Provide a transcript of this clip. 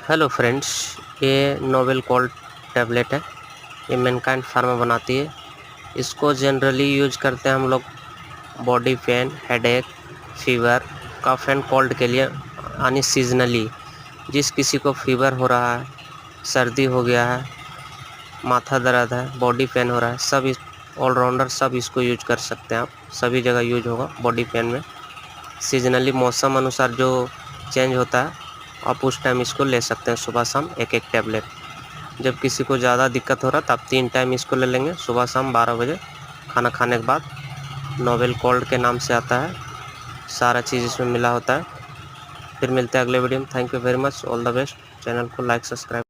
Hello friends, ये novel cold tablet है। ये मैनकाइंड फार्मा बनाती है। इसको जनरली यूज करते हैं हम लोग body pain, headache, fever, cough and cold के लिए, यानी सीजनली। जिस किसी को फीवर हो रहा है, सर्दी हो गया है, माथा दर्द है, बॉडी पेन हो रहा है, सब इस ऑलराउंडर सब इसको यूज कर सकते हैं आप। सभी जगह यूज होगा बॉडी पेन में। सीजनली मौसम अनुसार जो चेंज होता है, आप उस टाइम इसको ले सकते हैं। सुबह शाम एक एक टैबलेट। जब किसी को ज़्यादा दिक्कत हो रहा है तो आप 3 टाइम इसको ले लेंगे, सुबह शाम 12 बजे खाना खाने के बाद। नोवेल कोल्ड के नाम से आता है, सारा चीज़ इसमें मिला होता है। फिर मिलते हैं अगले वीडियो में। Thank you very much, all the best. Channel को लाइक सब्सक्राइब